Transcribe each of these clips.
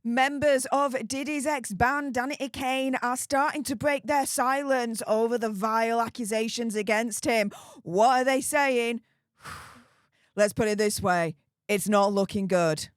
Members of Diddy's ex-band, Danity Kane, are starting to break their silence over the vile accusations against him. What are they saying? Let's put it this way. It's not looking good.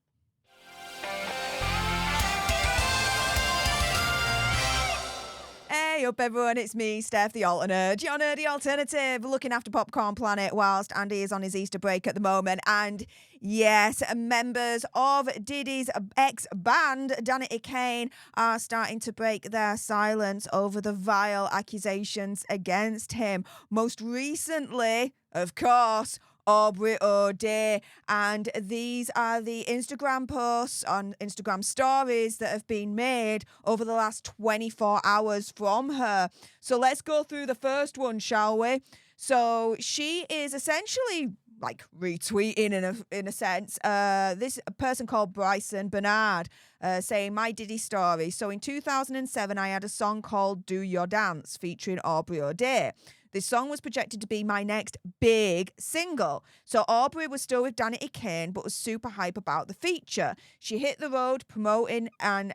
Hey up everyone, it's me, Steph the Alternate, your nerdy alternative, looking after Popcorn Planet whilst Andy is on his Easter break at the moment. And yes, members of Diddy's ex-band, Danity Kane, are starting to break their silence over the vile accusations against him. Most recently, of course, Aubrey O'Day, and these are the Instagram posts on Instagram stories that have been made over the last 24 hours from her. So let's go through the first one, shall we? So she is essentially like retweeting in a sense this person called Bryson Bernard saying, my Diddy story. So in 2007 I had a song called Do Your Dance featuring Aubrey O'Day. This song was projected to be my next big single. So Aubrey was still with Danity Kane, but was super hype about the feature. She hit the road promoting and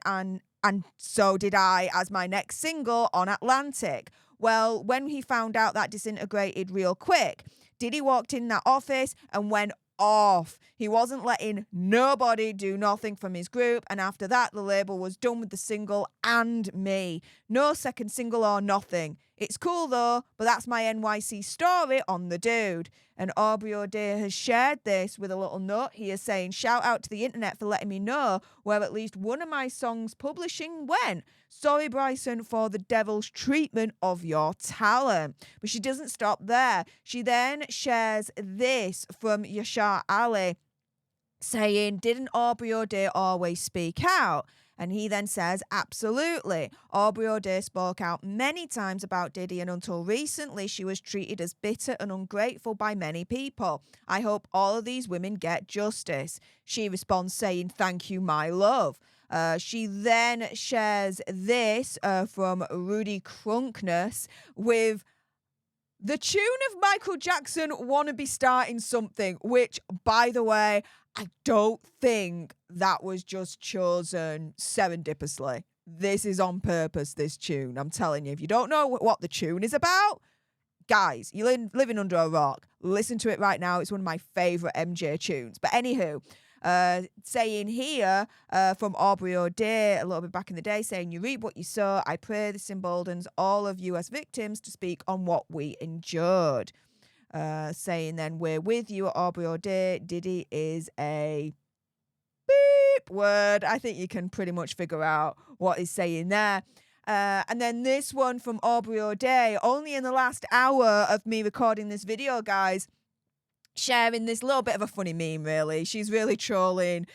so did I as my next single on Atlantic. Well, when he found out, that disintegrated real quick. Diddy walked in that office and went off. He wasn't letting nobody do nothing from his group, and after that the label was done with the single and me. No second single or nothing. It's cool though, but that's my NYC story on the dude. And Aubrey O'Day has shared this with a little note here saying, shout out to the internet for letting me know where at least one of my songs publishing went. Sorry, Bryson, for the devil's treatment of your talent. But she doesn't stop there. She then shares this from Yashar Ali saying, didn't Aubrey O'Day always speak out? And he then says, absolutely. Aubrey O'Day spoke out many times about Diddy, and until recently, she was treated as bitter and ungrateful by many people. I hope all of these women get justice. She responds saying, thank you, my love. She then shares this from Rudy Crunkness with the tune of Michael Jackson, Wanna Be Starting Something, which, by the way, I don't think that was just chosen serendipitously. This is on purpose, this tune. I'm telling you, if you don't know what the tune is about, guys, you're living under a rock. Listen to it right now. It's one of my favourite MJ tunes. But anywho, saying here from Aubrey O'Day a little bit back in the day, saying, you reap what you sow. I pray this emboldens all of you as victims to speak on what we endured. Saying then, we're with you at Aubrey O'Day. Diddy is a beep word. I think you can pretty much figure out what he's saying there. And then this one from Aubrey O'Day, only in the last hour of me recording this video, guys, sharing this little bit of a funny meme, really. She's really trolling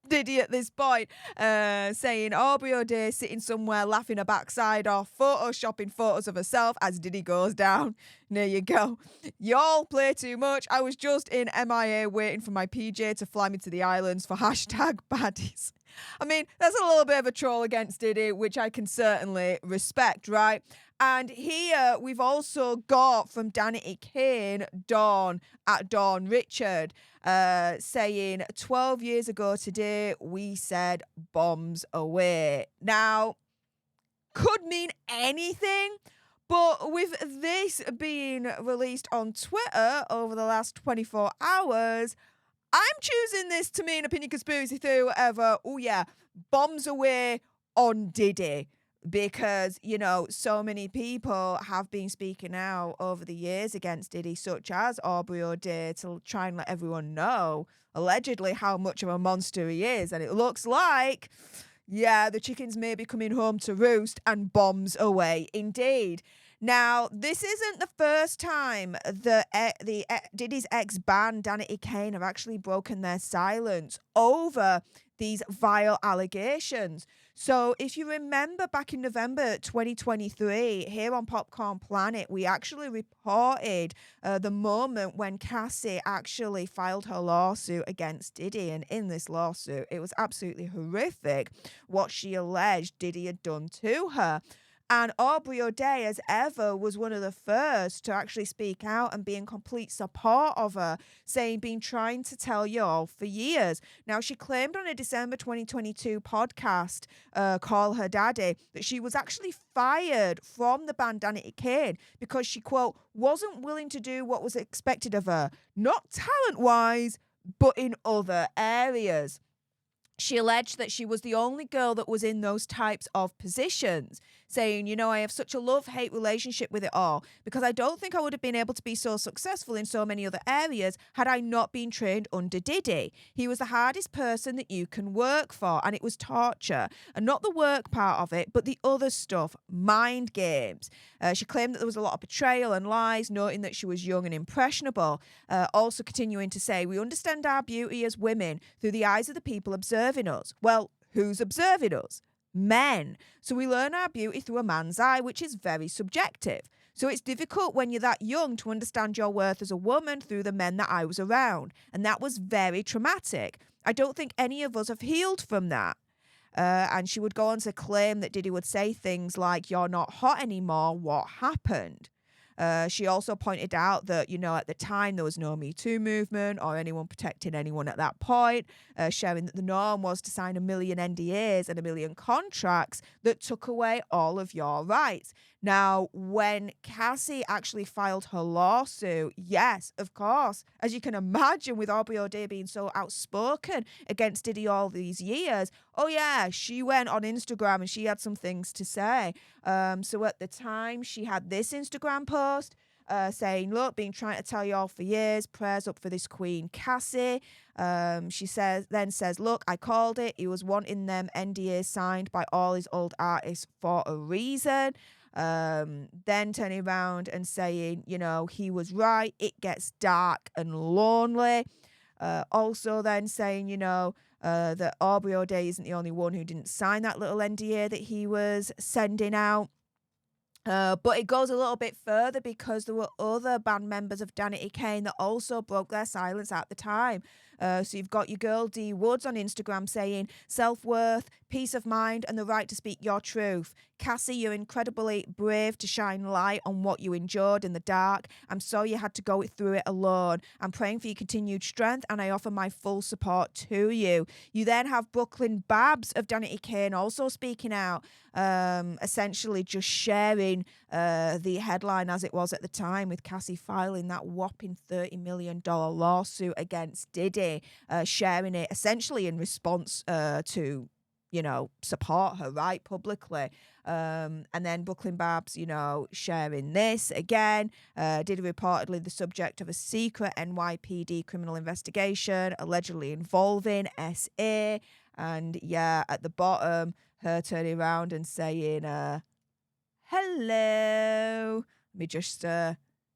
Diddy at this point, saying Aubrey O'Day sitting somewhere laughing her backside off, photoshopping photos of herself as Diddy goes down. There you go. Y'all play too much. I was just in MIA waiting for my PJ to fly me to the islands for hashtag baddies. I mean, that's a little bit of a troll against Diddy, which I can certainly respect, right? And here we've also got from Danity Kane, Dawn Richard, saying 12 years ago today, we said bombs away. Now, could mean anything, but with this being released on Twitter over the last 24 hours, I'm choosing this to mean opinion conspiracy theory, whatever. Oh yeah, bombs away on Diddy. Because, you know, so many people have been speaking out over the years against Diddy, such as Aubrey O'Day, to try and let everyone know, allegedly, how much of a monster he is. And it looks like, yeah, the chickens may be coming home to roost, and bombs away indeed. Now, this isn't the first time Diddy's ex-band, Danity Kane, have actually broken their silence over these vile allegations. So if you remember back in November 2023, here on Popcorn Planet, we actually reported the moment when Cassie actually filed her lawsuit against Diddy. And in this lawsuit, it was absolutely horrific what she alleged Diddy had done to her. And Aubrey O'Day, as ever, was one of the first to actually speak out and be in complete support of her, saying, been trying to tell you all for years. Now, she claimed on a December 2022 podcast, Call Her Daddy, that she was actually fired from the band Danity Kane because she, quote, wasn't willing to do what was expected of her, not talent-wise, but in other areas. She alleged that she was the only girl that was in those types of positions, saying, you know, I have such a love-hate relationship with it all because I don't think I would have been able to be so successful in so many other areas had I not been trained under Diddy. He was the hardest person that you can work for, and it was torture. And not the work part of it, but the other stuff, mind games. She claimed that there was a lot of betrayal and lies, noting that she was young and impressionable. Also continuing to say, we understand our beauty as women through the eyes of the people observing us. Well, who's observing us? Men. So we learn our beauty through a man's eye, which is very subjective. So it's difficult when you're that young to understand your worth as a woman through the men that I was around. And that was very traumatic. I don't think any of us have healed from that. And she would go on to claim that Diddy would say things like, you're not hot anymore, what happened? She also pointed out that, you know, at the time there was no Me Too movement or anyone protecting anyone at that point, sharing that the norm was to sign 1 million NDAs and 1 million contracts that took away all of your rights. Now, when Cassie actually filed her lawsuit, yes, of course, as you can imagine with Aubrey O'Day being so outspoken against Diddy all these years, oh yeah, she went on Instagram and she had some things to say. So at the time, she had this Instagram post saying, look, been trying to tell you all for years, prayers up for this queen, Cassie. She says, look, I called it. He was wanting them NDAs signed by all his old artists for a reason. Then turning around and saying, you know, he was right. It gets dark and lonely. Also then saying, you know, that Aubrey O'Day isn't the only one who didn't sign that little NDA that he was sending out. But it goes a little bit further because there were other band members of Danity Kane that also broke their silence at the time. So you've got your girl D Woods on Instagram saying, self-worth, peace of mind, and the right to speak your truth. Cassie, you're incredibly brave to shine light on what you endured in the dark. I'm sorry you had to go through it alone. I'm praying for your continued strength, and I offer my full support to you. You then have Brooklyn Babs of Danity Kane also speaking out, essentially just sharing the headline as it was at the time, with Cassie filing that whopping $30 million lawsuit against Diddy, sharing it essentially in response to, you know, support her, right, publicly. And then Brooklyn Babs, you know, sharing this again. Diddy reportedly the subject of a secret NYPD criminal investigation, allegedly involving SA. And yeah, at the bottom, her turning around and saying, hello. Let me just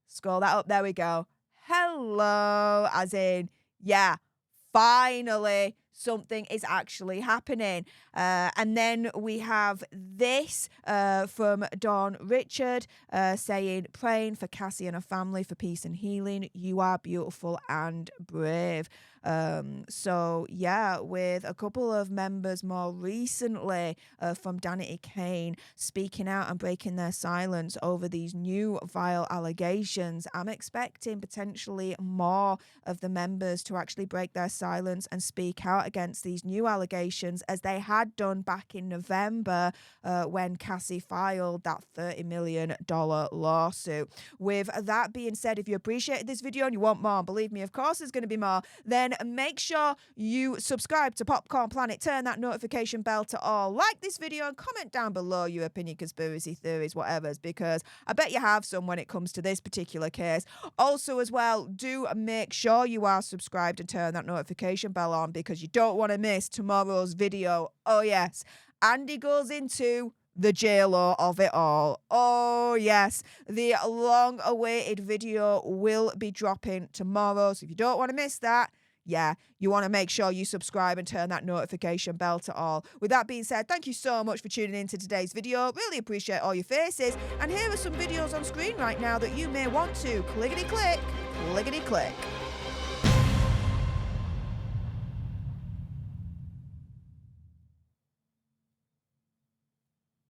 scroll that up. There we go. Hello. As in, yeah, finally something is actually happening. And then we have this from Dawn Richard saying, praying for Cassie and her family for peace and healing. You are beautiful and brave. So yeah, with a couple of members more recently from Danity Kane speaking out and breaking their silence over these new vile allegations, I'm expecting potentially more of the members to actually break their silence and speak out against these new allegations, as they had done back in November when Cassie filed that $30 million lawsuit. With that being said, if you appreciated this video and you want more, believe me, of course there's going to be more, then make sure you subscribe to Popcorn Planet, turn that notification bell to all, like this video and comment down below your opinion, conspiracy theories, whatever's, because I bet you have some when it comes to this particular case. Also as well, do make sure you are subscribed and turn that notification bell on, because you don't want to miss tomorrow's video. Oh yes, Andy goes into the JLo of it all. Oh yes, the long-awaited video will be dropping tomorrow, so if you don't want to miss that, yeah, you want to make sure you subscribe and turn that notification bell to all. With that being said, thank you so much for tuning into today's video. Really appreciate all your faces. And here are some videos on screen right now that you may want to clickety-click, clickety-click.